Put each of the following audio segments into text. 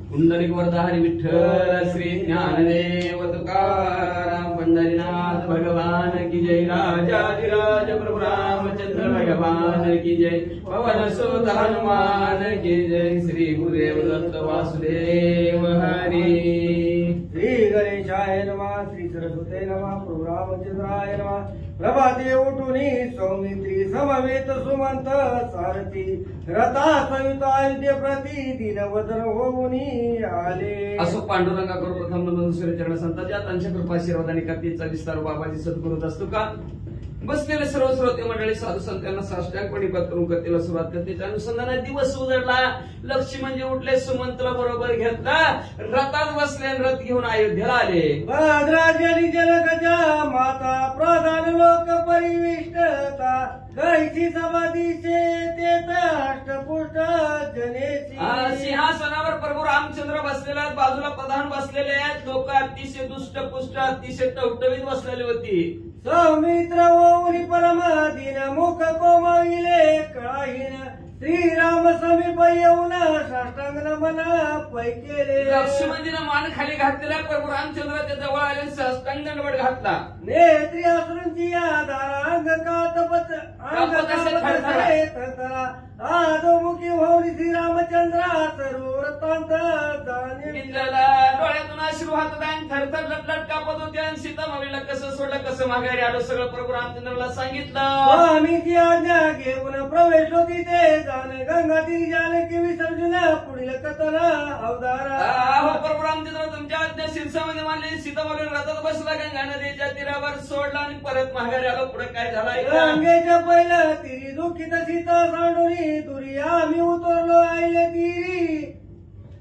पुंडलिक वरदाहरी विठ्ठल श्री ज्ञानदेव तुकाराम पंढरीनाथ भगवान की जय। राजाधिराज प्रभु रामचंद्र भगवान की जय। पवन सुत हनुमान की जय। श्री गुरुदेव दत्त वासुदेव हरी। श्री गणेशाय नमः। श्री सरस्वती नमः। प्रभु रामचंद्राय नमः। प्रभाते उठुनी सौमित्री समवेत सुमंत सारथी रथा सविता युध्य प्रति दिनवदन होऊनी आले। असो पांडुरंगा करू प्रथम नमन सूर्यचरण संतांच्या त्यांच्या कृपाशीर्वादाने कथेचा विस्तार बाबाजी सद्गुरू दस्तुका बसलेले सर्व श्रोते मंडळी साधू संतांना साष्टांगपणे करून कथेला सुरुवात करते। त्या अनुषंगाने दिवस उजडला। लक्ष्मी म्हणजे उठले, सुमंतला बरोबर घेतला, रथात बसले, रथ घेऊन अयोध्येला आले। भद्राजनी जनकजा माता प्रधान लोक परिविष्टता कैची समाधीचे तेत अष्टपुष्ट जनेची। सिंहासनावर प्रभू रामचंद्र बसलेले आहेत, बाजूला प्रधान बसलेले आहेत, लोक अतिशय दुष्ट पुष्ट अतिशय टवटवीत बसलेली होती। सौमित्र ओरी परम दिन मुख कोमविले कळाहीन श्रीराम समीप येऊन साष्टांग नमन पै केले। लक्ष्मणजीने मान खाली घातलेला, प्रभू रामचंद्राच्या जवळ आले, साष्टांग दंडवत घातला। नेत्री असुरांची आधार अंग कातपत अंग कातपत आदोमुखी होऊन श्रीरामचंद्रा सर्वतांत डोळ्यातून अश्रू वाहत आणि थरथर लटलट कापत होते। आणि सीतामाईला कसं सोडलं, कसं माघारी आलं, सगळं प्रभू रामचंद्राला सांगितलं। स्वामीची आज्ञा घेऊन प्रवेश होती ते जाण गंगा तीरी जानकी विसर्जन पुढील कथना अवतारा। प्रभू रामचंद्र तुमच्या आज्ञा शिरसामध्ये मानले, सीतामाईला रथात बसला, गंगा नदीच्या तीरावर सोडला आणि परत माघारी आलो। पुढे काय झालं? गंगेच्या पहिलं तिरी दुःखित सीता सांडोनी दुरी आम्ही उतरलो आईले तिरी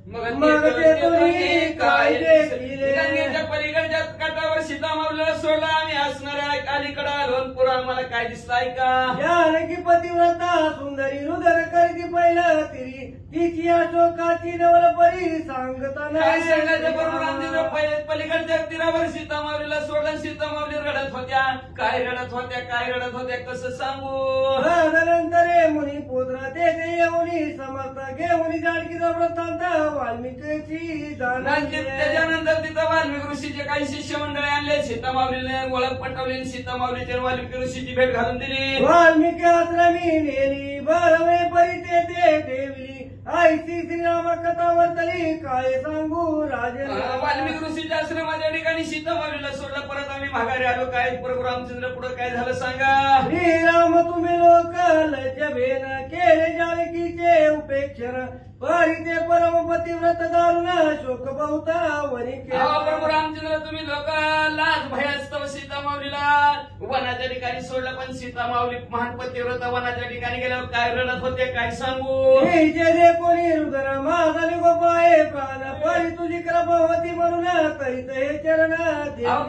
मग ते तुरी काय देखिले। गंगेच्या पलीकडच्या काठावर सीतामाईला सोडला, आम्ही असणाऱ्या अलीकडे आलो, पुढे आम्हाला काय दिसलाय का? जानकी पतिव्रता सुंदरी रुदर करती पहिलं तिरी तिची अशोकाची नवल परी सांगताना काय सांगायचं? प्रभू रामचंद्र पलीकडच्या तीरावर सीतामाईला सोडलं, सीतामाई रडत होत्या। काय रडत होत्या, काय रडत होत्या, कसं सांगू? तदनंतरे मुनी पुत्र तेथे येऊनी समर्थ घेऊनी जानकीचा वृत्तांत वाल्मिकीची त्याच्यानंतर तिथं वाल्मिक ऋषीचे काही शिष्य मंडळी आणले, सीतामाईने ओळख पटवली, सीतामाईच्या वाल्मिकी ऋषीची भेट घालून दिली। वाल्मिकी आश्रमी नेली बरवे परी तेथे ठेवली आईची श्रीराम कथा वर्तली काय सांगू राजे। वाल्मिक ऋषीच्या आश्रमाच्या ठिकाणी सीतामाईला सोडलं, परत आम्ही माघारी आलो। काय प्रभू रामचंद्र पुढे काय झालं सांगा? श्रीराम तुम्ही लोक लज्जभेन केले जानकीचे उपेक्षण परी ते परम पतिव्रत दारुण शोक बहुता वनी प्रभू रामचंद्र तुम्ही लोक लाज भयास्तव सीतामाऊलीला वनाच्या ठिकाणी सोडलं, पण सीतामाऊली महान पतिव्रत वनाच्या ठिकाणी गेल्यावर काय रडत होते, काय सांगू? जे कोणी हृदय माझा गोपाय प्राण परी तुझी कृपा होती म्हणून करीत हे चरण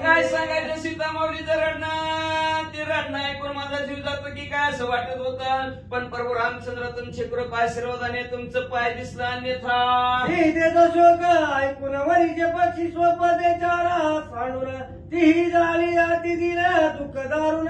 काय सांगायचं? सीतामाऊलीचं रडणं, ते रडणं ऐकून माझा जीव जातो की काय असं वाटत होतं, पण प्रभू रामचंद्र तुमची कृपा आशीर्वादाने तुमचं पाय दिसलं अन्यथा सीतेचा शोक ऐकून वरीचे पक्षी स्वपदे चारा सांडून ती झाली अति दिन दुःख दारुण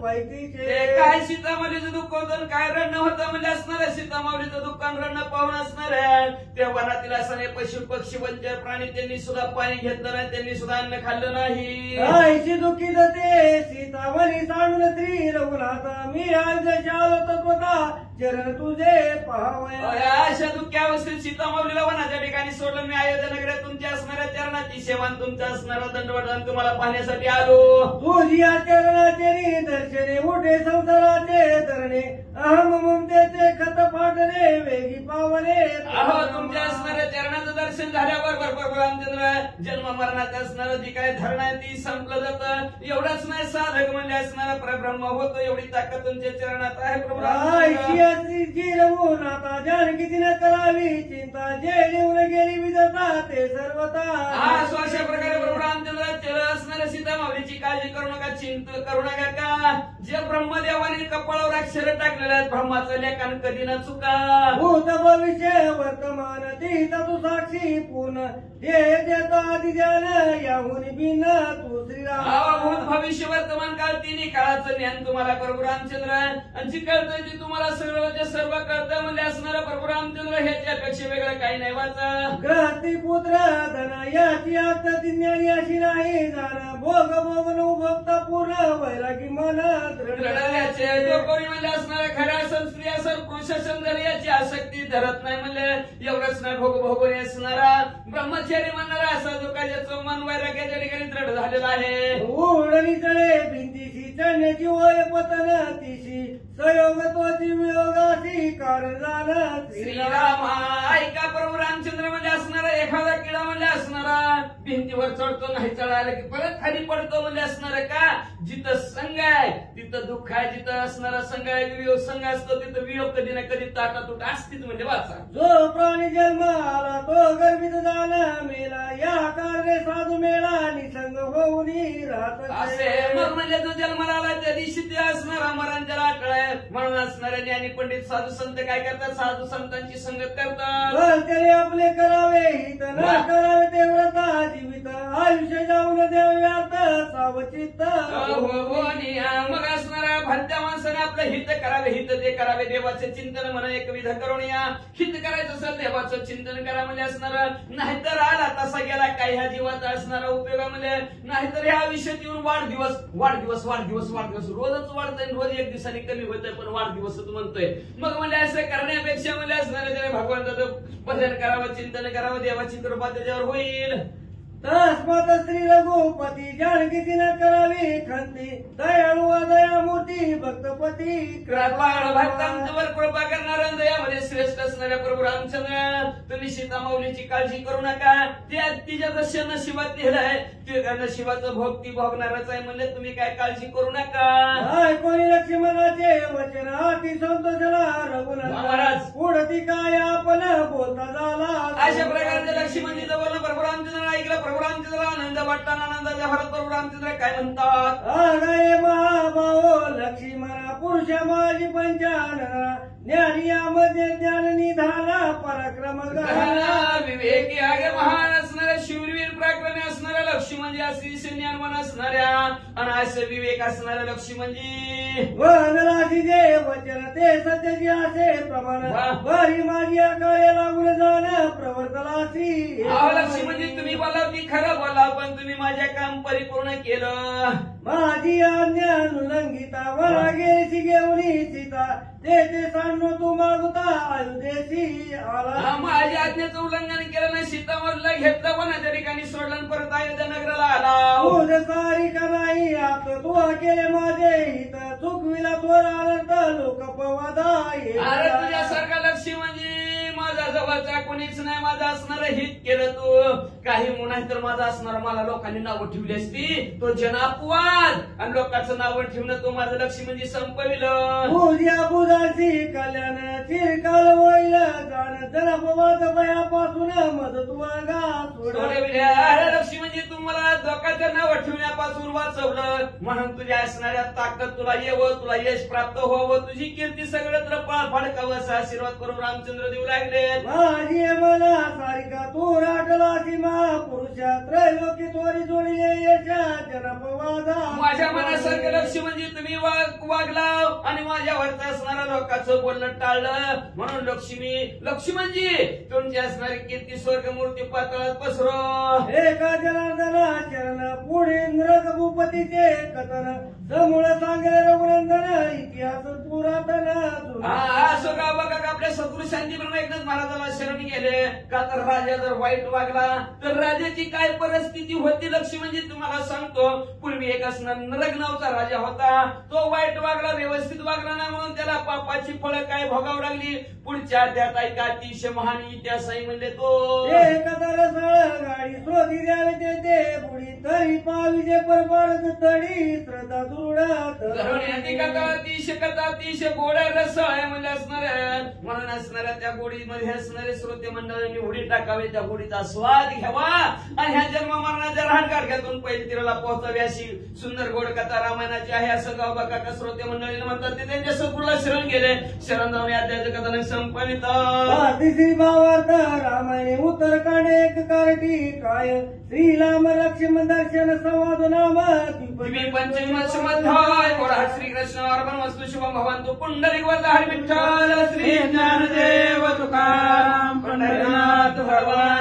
पैकीचे। काय सीतामाऊलीचं दुःख होतं, काय रडणं होतं म्हणजे असणार सीतामाऊलीचं दुःख रडणं पाहून असणार आहे। त्या वनातील असणारे पशु पक्षी वंचर प्राणी त्यांनी सुद्धा पाणी घेतलं नाही, त्यांनी सुद्धा अन्न खाल्लं नाही। आईची दुःखित ते सीतामाई सांडून श्री रघुनाथ मी आज आलो तत्वता चरण तुझे पाहावया। अशा दुःख्या अवस्थेत सीतामाऊलीला वनाच्या ठिकाणी सोडलं, मी अयोध्या नगरात तुमच्या असणाऱ्या चरणाची सेवा तुमचा असणारा दंडवत तुम्हाला पाहण्यासाठी आलो। तुझी या चरणाचे दर्शने मोठे संसाराचे धरणे अहम ममतेचे खत फाटणे वेगी पावणे। तुमच्या असणाऱ्या चरणाचं दर्शन झाल्यावर प्रभू रामचंद्र जन्म मरणाचं असणारं जी काय धरण आहे ती संपलं जातं। एवढंच नाही, साधक म्हणजे असणारा परब्रह्म होतो, एवढी ताकद तुमच्या चरणात आहे प्रभू रामचंद्र। आता जानकी तिने करावी चिंता जे लिहून गेली विधता ते सर्वता। अशा प्रकारे प्रभू रामचंद्र असणाऱ्या सीतामाऊलीची काळजी करू नका, चिंता करू नका का जे ब्रह्मदेवाने कपाळावर अक्षर टाकलेले आहेत ब्रह्माचं लेखन कधी न चुका। भूत भविष्य वर्तमान ती साक्षी तू साक्षी पूर्ण दे देता आदि ज्ञान याहून बिन तू श्रीराम भूत भविष्य वर्तमान काळ तिन्ही काळाचं ज्ञान तुम्हाला प्रभू रामचंद्र आणि जी कळतंय ते तुम्हाला सर्व कळतं म्हणजे असणारा प्रभू रामचंद्र ह्याच्यापेक्षा वेगळं काही नाही वाचा ग्रहस्थी पुत्र धन याची आत ज्ञानी अशी नाही जाण भोग भोग न भक्ता पूर्ण वैरागी मन दृढ कोणी म्हणजे असणारा खऱ्या असेल स्त्री असेल पुरुष असेल जर याची आसक्ती धरत नाही म्हणजे एवढंच नाही भोग भोगून असणारा ब्रह्मचारी म्हणणारा असा जो काय ज्याचं मन वैराग्याच्या ठिकाणी दृढ झालेला आहे उडणी चढे भिंतीशी चढण्याची वय पतन तिशी संयोगत्वाची वियोगाची कारण झालं श्रीराम ऐका प्रभू रामचंद्र म्हणजे असणारा एखादा किडा म्हणजे असणारा भिंतीवर चढतो नाही चढायला की परत खाली पडतो म्हणजे असणार का जिथं संघ आहे तिथं दुःख आहे जिथं असणारा संघ आहे वियोग संघ असतो तिथं वियोग कधी ना कधी ताटातूट असतीच म्हणजे वाचा जो प्राणी जन्म आला तो गर्भित झाला मेला या कारणे साधू मेळा निसंग होऊन राहत असे मग म्हणजे जो जन्माला आला त्या दिवशी ते असणारा मरांच्या लाटळ आहे म्हणून असणाऱ्या ज्ञानी पंडित साधू संत काय करतात साधू संतांची संगत करतात त्याने आपले करावे हित न करावे ते व्रत जीवित आयुष्य जाऊन देव व्यर्थ सावचित्त मग असणारा भलत्या माणसाने आपलं हित करावे हित ते करावे देवाचे चिंतन म्हणा एकविध करून या हित करायचं असेल देवाचं चिंतन करा म्हणजे असणार नाहीतर आला तसा गेला काही ह्या जीवाचा असणारा उपयोगामध्ये नाहीतर ह्या आयुष्यात येऊन वाढदिवस वाढदिवस वाढदिवस वाढदिवस रोजच वाढतंय रोज एक दिवसाने कमी होतंय पण वाढदिवसच म्हणतोय मग म्हणजे असं करण्यापेक्षा म्हणजे असणारे भगवंताचं भजन करावं चिंतन करावं देवाची कृपा त्याच्यावर होईल तस्मात श्री रघुपती जानकी तिनं करावी खंती दयाळू दयामूर्ती भक्तपती कृपाळ भक्तांवर कृपा करणारा दयामध्ये श्रेष्ठ असणाऱ्या प्रभू रामचंद्र तुम्ही सीता माऊलीची काळजी करू नका त्या तिच्या जसं नशिबात लिहिलंय ते नशिबाचं भोग ती भोगणारच आहे म्हणजे तुम्ही काय काळजी करू नका कोणी लक्ष्मणाचे वचन अति संतोषला रघुनाथ पुढती काय आपण बोलता झाला अशा प्रकारचे लक्ष्मणजीचं बोलणं प्रभू रामचंद्र ऐकलं प्रभू रामचंद्र आनंद वाटताना आनंदाच्या भरात प्रभू रामचंद्र काय म्हणतात अगय महाभाव लक्ष्मणा पुरुष माझी पंचानना ज्ञानियामध्ये ज्ञान निधाना पराक्रम गहना विवेकी आगे महान असणाऱ्या शिववीर पराक्रमी असणाऱ्या लक्ष्मणजी अशी ज्ञानवान असणाऱ्या आणि असं विवेक असणाऱ्या लक्ष्मणजी वनराशी जे वचन ते सत्याची असे प्रमाण बरी माझी कार्य लागून जाणं प्रवर्तनाशी लक्ष्मणजी तुम्ही बोला मी खरं बोला पण तुम्ही माझ्या काम परिपूर्ण केलं माझी आज्ञा नुलंघिता वरा गेली घेऊन सीता ते सांगू तू मागता अयोध्येशी आला माझ्या आज्ञेचं उल्लंघन केलं नाही सीतामढला घेतलं वनाच्या ठिकाणी सोडलं परत अयोध्या नगराला आला तुझ सारी का नाही आता तू केले माझे हित चुकविला थोर आनंद लोकपवादा अरे तुझ्यासारखा लक्ष्मणजी माझा जवळचा कोणीच नाही माझं असणार हित केलं तू काही नाही तर माझं असणार मला लोकांनी नावं ठेवली असती तो जनापवाद आणि लोकांचं नावं ठेवणं तो माझं लक्ष्मणजी संपविलं पूजा बुधाची कल्याण चिरकाल होईल जाण जनापवाद भयापासून मदत लक्ष्मणजी तुम्हाला लोकांचं नावं ठेवण्यापासून वाचवलं म्हणून तुझ्या असणाऱ्या ताकद तुला येवं तुला यश प्राप्त व्हावं तुझी कीर्ती सगळ्यात फडकावं असा आशीर्वाद करून रामचंद्र देऊ लागले माझी मला सारिका तू राखलाची महापुरुषा त्रैलोकी तोरी जोडले यशा जनपवादा माझ्या मनासारखं लक्ष्मणजी तुम्ही वागला आणि माझ्यावरचं असणाऱ्या लोकांचं बोलणं टाळलं म्हणून लक्ष्मणजी तुमची असणारी कीर्ती स्वर्ग मूर्ती पातळात पसरो एका जनार्दना चरण पुढे रघुपतीचे कथन समूळ सांगले रघुनंदन इतिहास पुरातन असो का बघा आपल्या सद्गुरू शांती एकदाच महाराजाला शरण गेले का तर राजा जर वाईट वागला तर राजाची काय परिस्थिती होती लक्ष्मणजी तुम्हाला सांगतो पूर्वी एक असणार नरक नावचा राजा होता तो वाईट वागला व्यवस्थित वागला नाही म्हणून त्याला पापाची फळं काय भोगावं लागली पुढच्या त्यात ऐका अतिशय महान इतिहास आहे म्हणजे तो गाडी शोधी द्यावे ते पुढी तरी पाविजे परमार्थ तडी श्रद्धा दुरात अतिशय कथा अतिशय गोड्या रस आहे म्हणजे असणाऱ्या म्हणून असणाऱ्या त्या गोडीमध्ये असणारे श्रोते मंडळांनी उडी टाकावे त्या गोडीचा स्वाद घ्यावा आणि ह्या जन्म मरणाच्या राहणगाडक्यातून पहिली तिराला पोहोचावी अशी सुंदर गोड कथा रामायणाची आहे असं गाव बघा श्रोते मंडळीने म्हणतात ते त्यांच्या सद्गुरूला शरण गेले शरण जाऊन अध्यायाचं कथा संपवित तिसरी भावार्थ रामायणे उत्तरकांड एक कारटी काय श्रीराम लक्ष्मण दर्शन संवाद नाम दिवी पंचविंशमध्याय बोला श्रीकृष्ण अर्पण वस्तु शुभम भवन्तु पुंडलिक वरद हरि विठ्ठल श्री ज्ञानदेव तुकाराम पंढरीनाथ भगवान